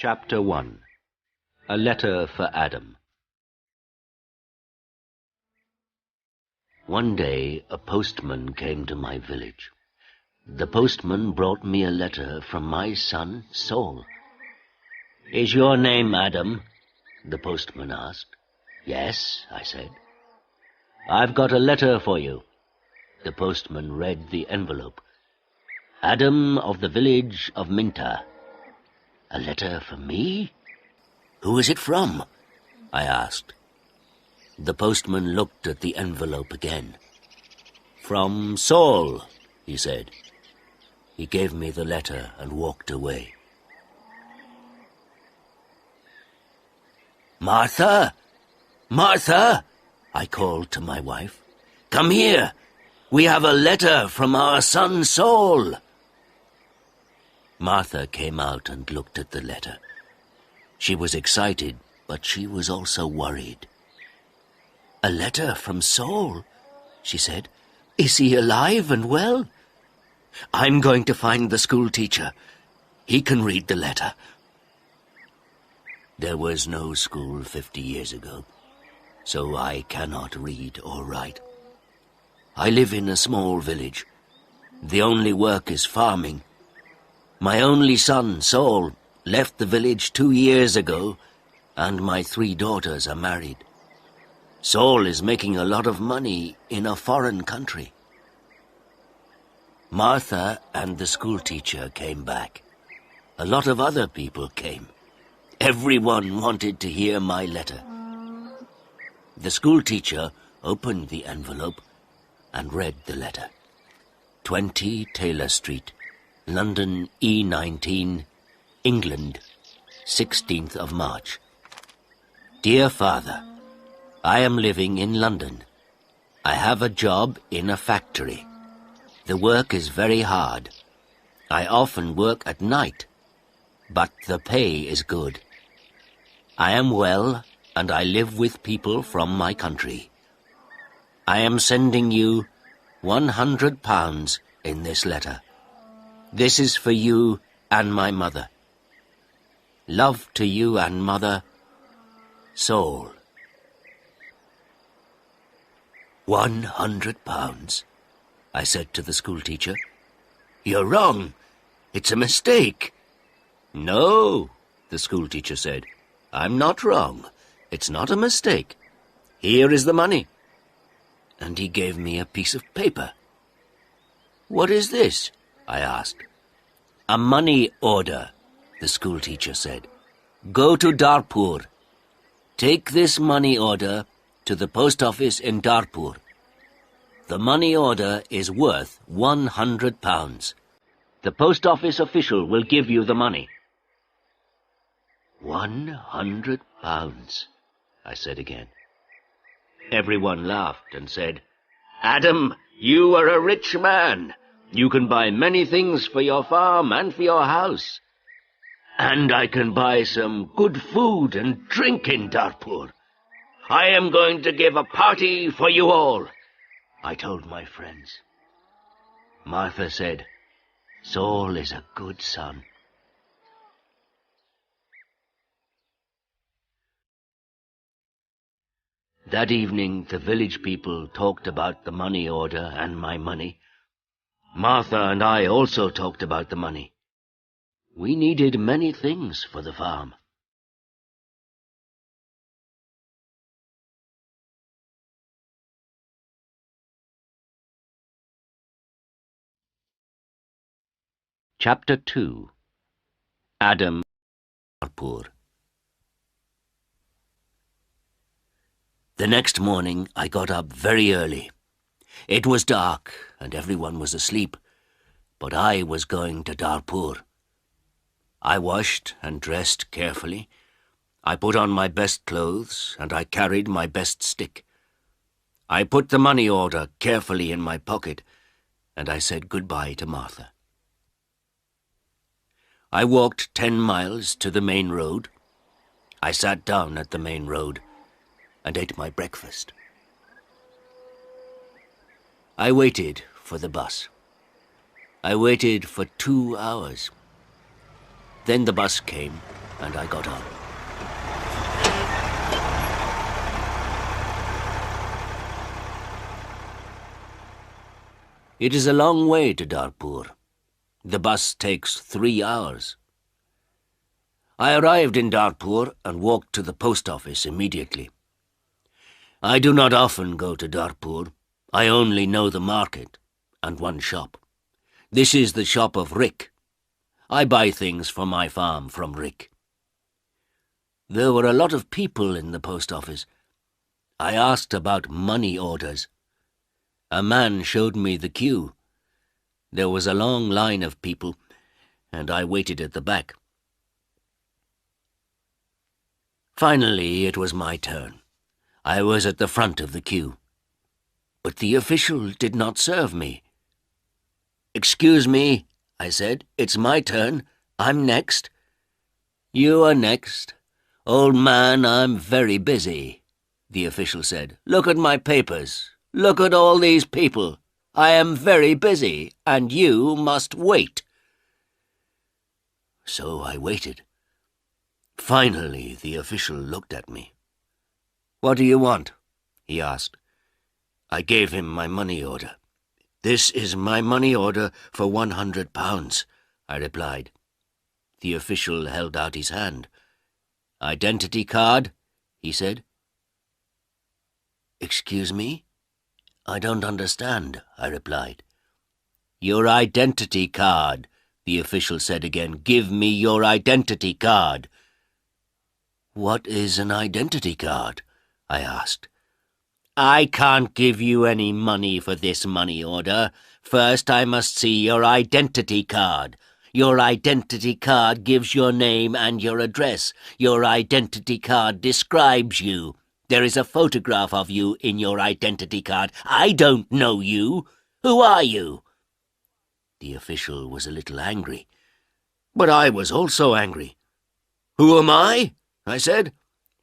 Chapter 1. A Letter for Adam. One day a postman came to my village. The postman brought me a letter from my son Saul. "Is your name Adam?" the postman asked. "Yes," I said. "I've got a letter for you." The postman read the envelope. "Adam of the village of Minta." "A letter for me? Who is it from?" I asked. The postman looked at the envelope again. "From Saul," he said. He gave me the letter and walked away. "Martha! Martha!" I called to my wife. "Come here! We have a letter from our son Saul." Martha came out and looked at the letter. She was excited, but she was also worried. "A letter from Saul?" she said. "Is he alive and well?" "I'm going to find the school teacher. He can read the letter." There was no school 50 years ago, so I cannot read or write. I live in a small village. The only work is farming. My only son, Saul, left the village 2 years ago, and my 3 daughters are married. Saul is making a lot of money in a foreign country. Martha and the schoolteacher came back. A lot of other people came. Everyone wanted to hear my letter. The schoolteacher opened the envelope and read the letter. 20 Taylor Street, London E19, England, 16th of March. Dear Father, I am living in London. I have a job in a factory. The work is very hard. I often work at night, but the pay is good. I am well, and I live with people from my country. I am sending you £100 in this letter. This is for you and my mother. Love to you and mother, Saul. £100, I said to the schoolteacher. "You're wrong. It's a mistake." "No," the schoolteacher said. "I'm not wrong. It's not a mistake. Here is the money." And he gave me a piece of paper. "What is this?" I asked. "A money order," the schoolteacher said. "Go to Darpur. Take this money order to the post office in Darpur. The money order is worth £100. The post office official will give you the money." £100, I said again. Everyone laughed and said, "Adam, you are a rich man. You can buy many things for your farm and for your house. And I can buy some good food and drink in Darpur. I am going to give a party for you all," I told my friends. Martha said, "Saul is a good son." That evening the village people talked about the money order and my money. Martha and I also talked about the money. We needed many things for the farm. Chapter 2. Adam Darpur. The next morning I got up very early. It was dark and everyone was asleep, but I was going to Darpur. I washed and dressed carefully. I put on my best clothes and I carried my best stick. I put the money order carefully in my pocket and I said goodbye to Martha. I walked 10 miles to the main road. I sat down at the main road and ate my breakfast. I waited for the bus. I waited for 2 hours. Then the bus came, and I got on. It is a long way to Darpur. The bus takes 3 hours. I arrived in Darpur and walked to the post office immediately. I do not often go to Darpur. I only know the market and one shop. This is the shop of Rick. I buy things for my farm from Rick. There were a lot of people in the post office. I asked about money orders. A man showed me the queue. There was a long line of people, and I waited at the back. Finally, it was my turn. I was at the front of the queue. But the official did not serve me. "Excuse me," I said. "It's my turn. I'm next." "You are next. Old man, I'm very busy," the official said. "Look at my papers. Look at all these people. I am very busy, and you must wait." So I waited. Finally, the official looked at me. "What do you want?" he asked. I gave him my money order. "This is my money order for £100, I replied. The official held out his hand. "Identity card?" he said. "Excuse me? I don't understand," I replied. "Your identity card," the official said again. "Give me your identity card." "What is an identity card?" I asked. "I can't give you any money for this money order. First, I must see your identity card. Your identity card gives your name and your address. Your identity card describes you. There is a photograph of you in your identity card. I don't know you. Who are you?" The official was a little angry. But I was also angry. "Who am I?" I said.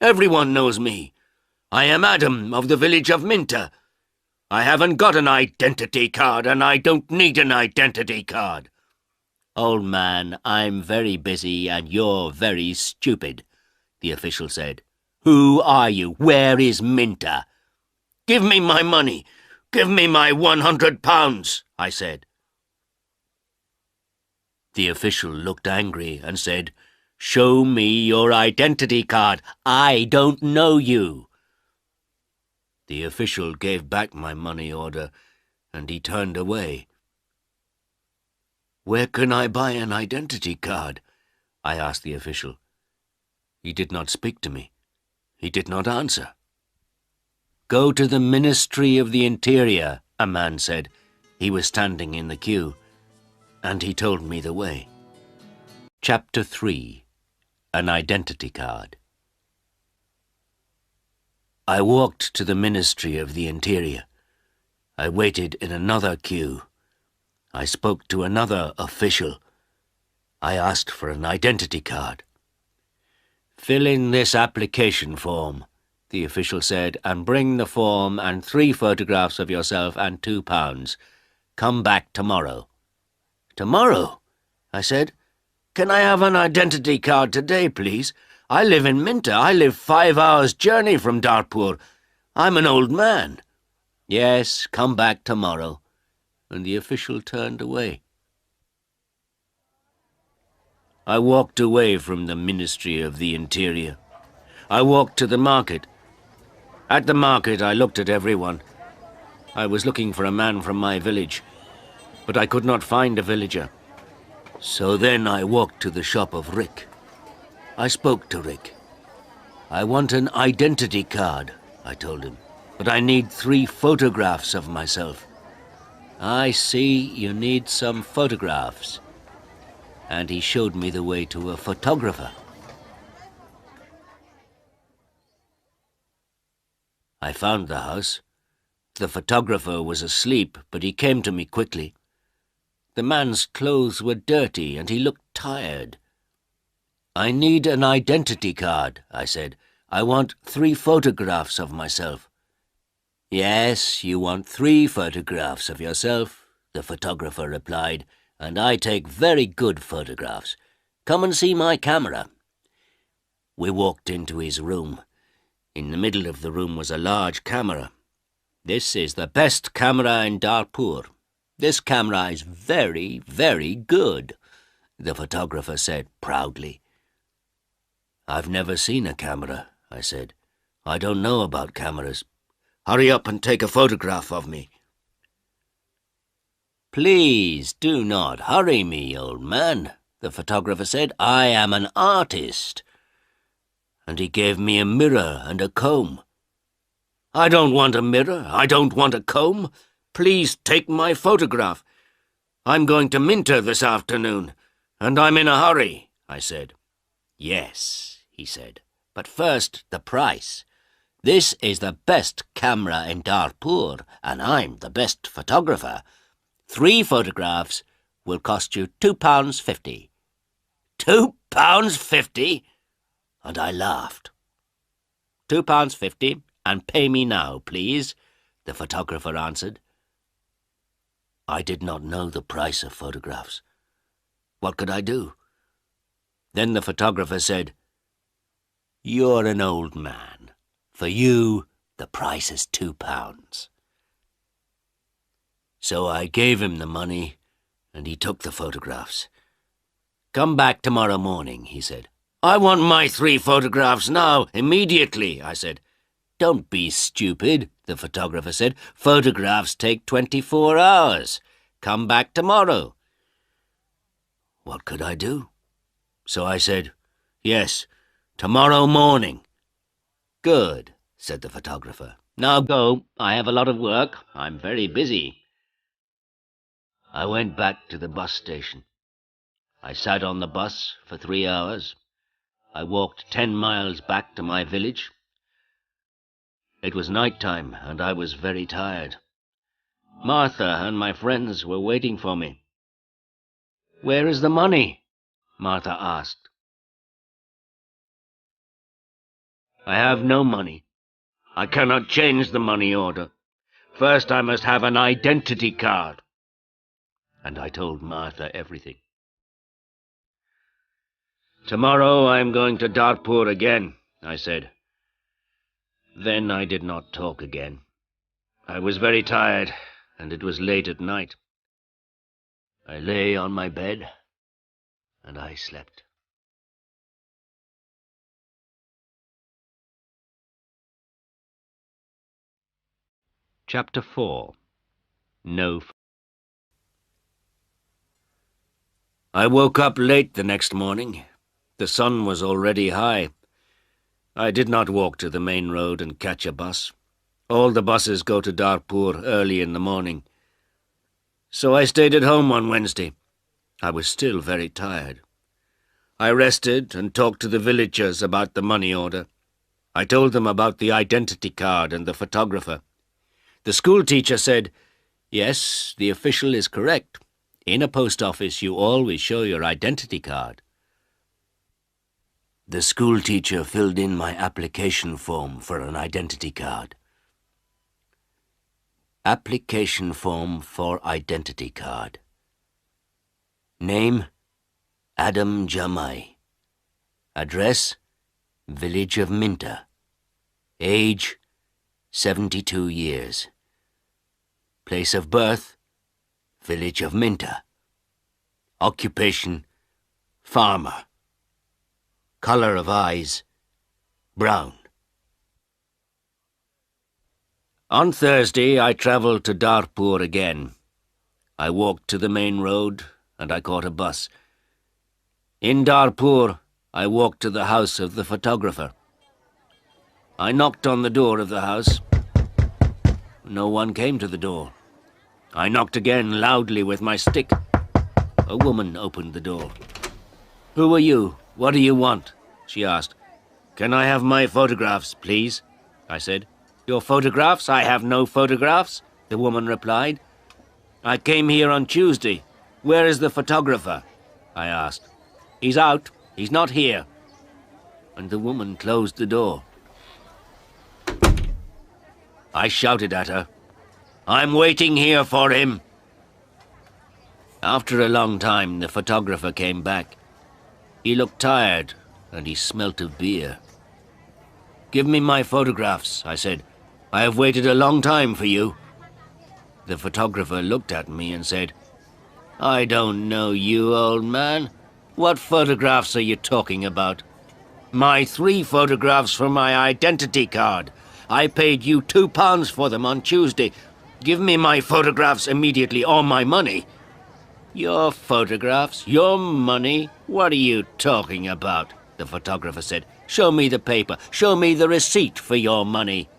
"Everyone knows me. I am Adam of the village of Minta. I haven't got an identity card, and I don't need an identity card." "Old man, I'm very busy and you're very stupid," the official said. "Who are you? Where is Minta?" "Give me my money. Give me my £100, I said. The official looked angry and said, "Show me your identity card. I don't know you." The official gave back my money order, and he turned away. "Where can I buy an identity card?" I asked the official. He did not speak to me. He did not answer. "Go to the Ministry of the Interior," a man said. He was standing in the queue, and he told me the way. Chapter 3. An Identity Card. I walked to the Ministry of the Interior. I waited in another queue. I spoke to another official. I asked for an identity card. "Fill in this application form," the official said, "and bring the form and 3 photographs of yourself and £2. Come back tomorrow." "Tomorrow?" I said. "Can I have an identity card today, please? I live in Minta. I live 5 hours' journey from Darpur. I'm an old man." "Yes, come back tomorrow." And the official turned away. I walked away from the Ministry of the Interior. I walked to the market. At the market, I looked at everyone. I was looking for a man from my village, but I could not find a villager. So then I walked to the shop of Rick. I spoke to Rick. "I want an identity card," I told him, "but I need 3 photographs of myself." "I see you need some photographs." And he showed me the way to a photographer. I found the house. The photographer was asleep, but he came to me quickly. The man's clothes were dirty and he looked tired. "I need an identity card," I said. "I want 3 photographs of myself." "Yes, you want 3 photographs of yourself," the photographer replied, "and I take very good photographs. Come and see my camera. We walked into his room. In the middle of the room was a large camera. "This is the best camera in Darpur. This camera is very, very good," the photographer said proudly. "I've never seen a camera," I said. "I don't know about cameras. Hurry up and take a photograph of me." "Please do not hurry me, old man," the photographer said. "I am an artist." And he gave me a mirror and a comb. "I don't want a mirror. I don't want a comb. Please take my photograph. I'm going to Minter this afternoon, and I'm in a hurry," I said. "Yes," he said, "but first the price. This is the best camera in Darpur, and I'm the best photographer. 3 photographs will cost you £2.50. £2.50? And I laughed. £2.50, and pay me now, please, the photographer answered. I did not know the price of photographs. What could I do? Then the photographer said, "You're an old man. For you, the price is £2. So I gave him the money, and he took the photographs. "Come back tomorrow morning," he said. "I want my 3 photographs now, immediately," I said. "Don't be stupid," the photographer said. "Photographs take 24 hours. Come back tomorrow." What could I do? So I said, "Yes, tomorrow morning." "Good," said the photographer. "Now go. I have a lot of work. I'm very busy." I went back to the bus station. I sat on the bus for 3 hours. I walked 10 miles back to my village. It was night time, and I was very tired. Martha and my friends were waiting for me. "Where is the money?" Martha asked. "I have no money. I cannot change the money order. First I must have an identity card." And I told Martha everything. "Tomorrow I am going to Darpur again," I said. Then I did not talk again. I was very tired, and it was late at night. I lay on my bed, and I slept. Chapter 4. No. I woke up late the next morning. The sun was already high. I did not walk to the main road and catch a bus. All the buses go to Darpur early in the morning. So I stayed at home on Wednesday. I was still very tired. I rested and talked to the villagers about the money order. I told them about the identity card and the photographer. The school teacher said, "Yes, the official is correct. In a post office, you always show your identity card." The school teacher filled in my application form for an identity card. Application form for identity card. Name, Adam Jamai. Address, village of Minter. Age, 72 years. Place of birth, village of Minter. Occupation, farmer. Color of eyes, brown. On Thursday, I travelled to Darpur again. I walked to the main road, and I caught a bus. In Darpur, I walked to the house of the photographer. I knocked on the door of the house. No one came to the door. I knocked again loudly with my stick. A woman opened the door. "Who are you? What do you want?" she asked. "Can I have my photographs, please?" I said. "Your photographs? I have no photographs," the woman replied. "I came here on Tuesday. Where is the photographer?" I asked. "He's out. He's not here." And the woman closed the door. I shouted at her, "I'm waiting here for him." After a long time, the photographer came back. He looked tired, and he smelt of beer. "Give me my photographs," I said. "I have waited a long time for you." The photographer looked at me and said, "I don't know you, old man. What photographs are you talking about?" "My 3 photographs for my identity card. I paid you £2 for them on Tuesday. Give me my photographs immediately, or my money." "Your photographs? Your money? What are you talking about?" the photographer said. "Show me the paper. Show me the receipt for your money."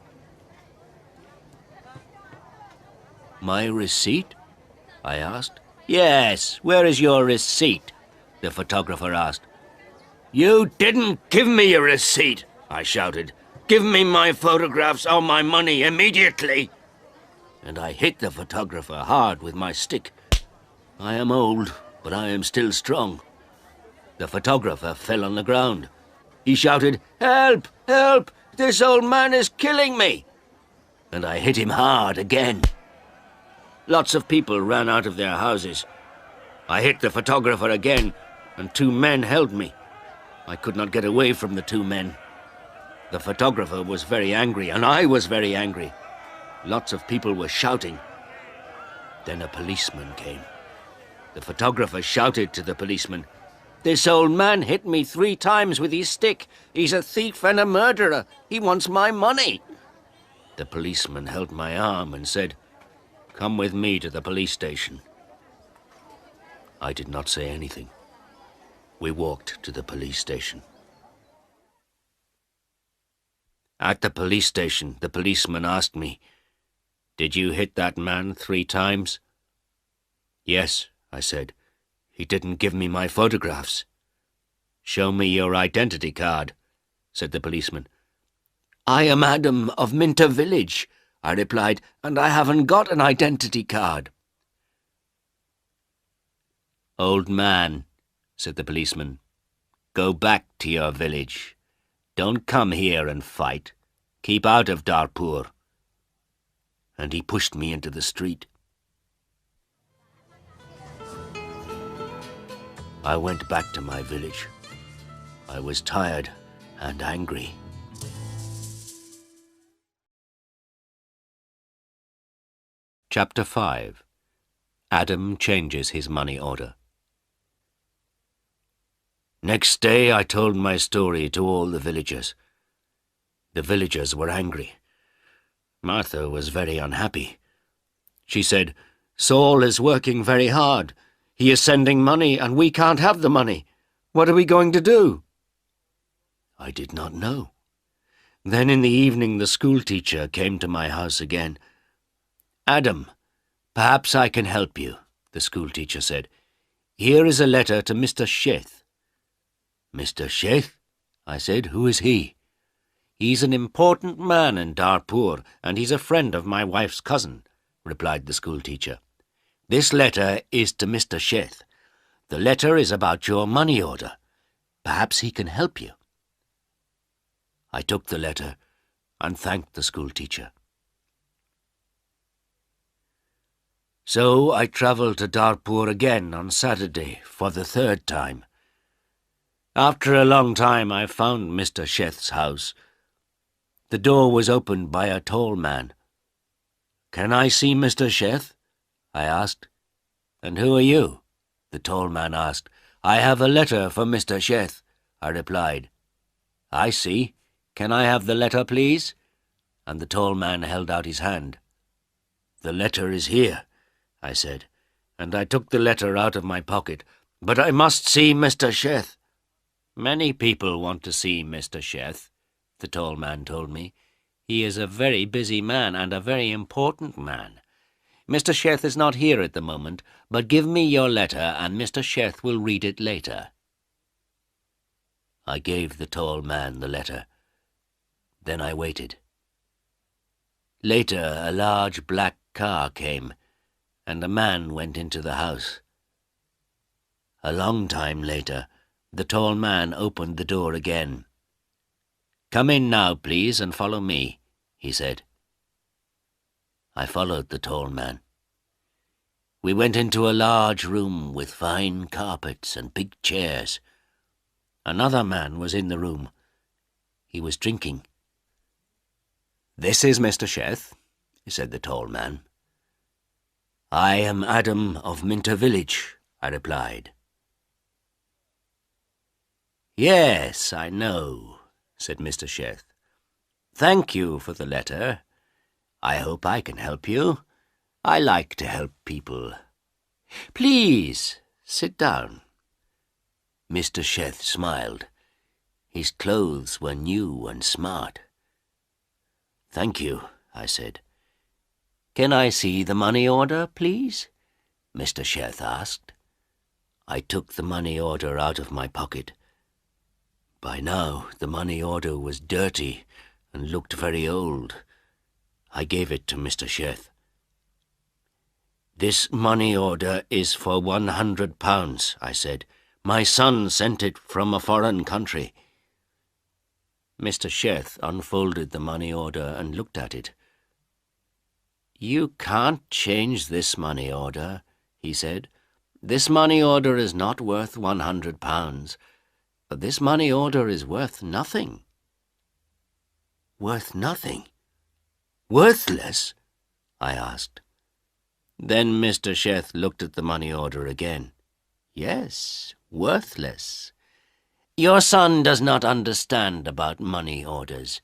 "My receipt?" I asked. "Yes, where is your receipt?" the photographer asked. "You didn't give me a receipt," I shouted. "Give me my photographs or my money immediately." And I hit the photographer hard with my stick. I am old, but I am still strong. The photographer fell on the ground. He shouted, "Help! Help! This old man is killing me!" And I hit him hard again. Lots of people ran out of their houses. I hit the photographer again, and 2 men held me. I could not get away from the 2 men. The photographer was very angry, and I was very angry. Lots of people were shouting. Then a policeman came. The photographer shouted to the policeman, "This old man hit me 3 times with his stick. He's a thief and a murderer. He wants my money." The policeman held my arm and said, "Come with me to the police station." I did not say anything. We walked to the police station. At the police station, the policeman asked me, "Did you hit that man 3 times?" "Yes," I said. "He didn't give me my photographs." "Show me your identity card," said the policeman. "I am Adam of Minter Village," I replied, "and I haven't got an identity card." "Old man," said the policeman, "go back to your village. Don't come here and fight. Keep out of Darpur." And he pushed me into the street. I went back to my village. I was tired and angry. Chapter 5. Adam changes his money order. Next day I told my story to all the villagers. The villagers were angry. Martha was very unhappy. She said, "Saul is working very hard. He is sending money, and we can't have the money. What are we going to do?" I did not know. Then in the evening the schoolteacher came to my house again. "Adam, perhaps I can help you," the schoolteacher said. "Here is a letter to Mr. Sheth." "Mr. Sheth?" I said. "Who is he?" "He's an important man in Darpur, and he's a friend of my wife's cousin," replied the schoolteacher. "This letter is to Mr. Sheth. The letter is about your money order. Perhaps he can help you." I took the letter and thanked the schoolteacher. So I travelled to Darpur again on Saturday for the 3rd time. After a long time I found Mr. Sheth's house. The door was opened by a tall man. "Can I see Mr. Sheth?" I asked. "And who are you?" the tall man asked. "I have a letter for Mr. Sheth," I replied. "I see. Can I have the letter, please?" And the tall man held out his hand. "The letter is here," I said, and I took the letter out of my pocket. "But I must see Mr. Sheth." "Many people want to see Mr. Sheth," the tall man told me. "He is a very busy man and a very important man. Mr. Sheth is not here at the moment, but give me your letter and Mr. Sheth will read it later." I gave the tall man the letter. Then I waited. Later, a large black car came, and a man went into the house. A long time later, the tall man opened the door again. "Come in now, please, and follow me," he said. I followed the tall man. We went into a large room with fine carpets and big chairs. Another man was in the room. He was drinking. "This is Mr. Sheth," said the tall man. "I am Adam of Minter Village," I replied. "Yes, I know," said Mr. Sheth. "Thank you for the letter. I hope I can help you. I like to help people. Please, sit down." Mr. Sheth smiled. His clothes were new and smart. "Thank you," I said. "Can I see the money order, please?" Mr. Sheth asked. I took the money order out of my pocket. By now, the money order was dirty and looked very old. I gave it to Mr. Sheth. "This money order is for £100, I said. "My son sent it from a foreign country." Mr. Sheth unfolded the money order and looked at it. "You can't change this money order," he said. "This money order is not worth £100. This money order is worth nothing." "Worth nothing? Worthless?" I asked. Then Mr. Sheth looked at the money order again. "Yes, worthless. Your son does not understand about money orders.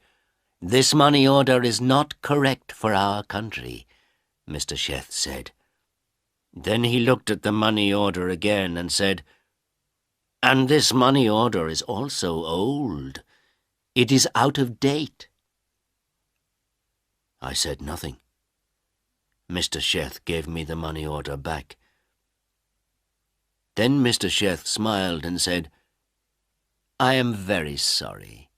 This money order is not correct for our country," Mr. Sheth said. Then he looked at the money order again and said, "And this money order is also old. It is out of date." I said nothing. Mr. Sheth gave me the money order back. Then Mr. Sheth smiled and said, "I am very sorry.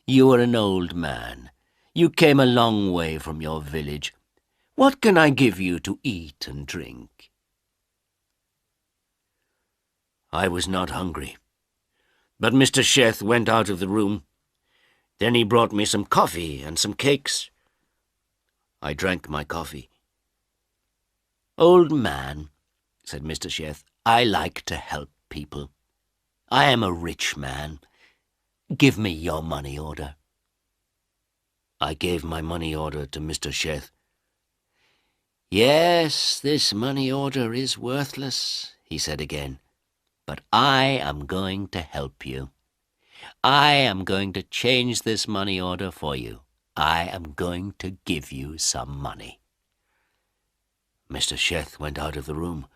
You are an old man. You came a long way from your village. What can I give you to eat and drink?" I was not hungry, but Mr. Sheth went out of the room. Then he brought me some coffee and some cakes. I drank my coffee. "Old man," said Mr. Sheth, "I like to help people. I am a rich man. Give me your money order." I gave my money order to Mr. Sheth. "Yes, this money order is worthless," he said again. "But I am going to help you. I am going to change this money order for you. I am going to give you some money." Mr. Sheth went out of the room.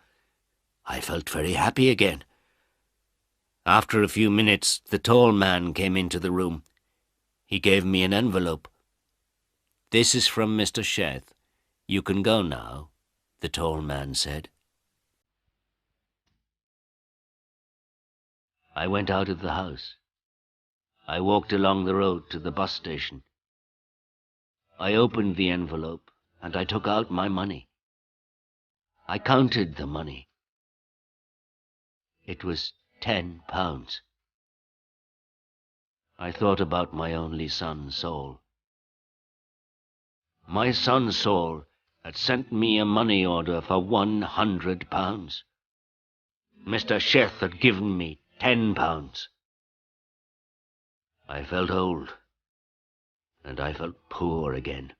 I felt very happy again. After a few minutes, the tall man came into the room. He gave me an envelope. "This is from Mr. Sheth. You can go now," the tall man said. I went out of the house. I walked along the road to the bus station. I opened the envelope and I took out my money. I counted the money. It was £10. I thought about my only son, Saul. My son, Saul, had sent me a money order for £100. Mr. Sheth had given me £10. I felt old, and I felt poor again.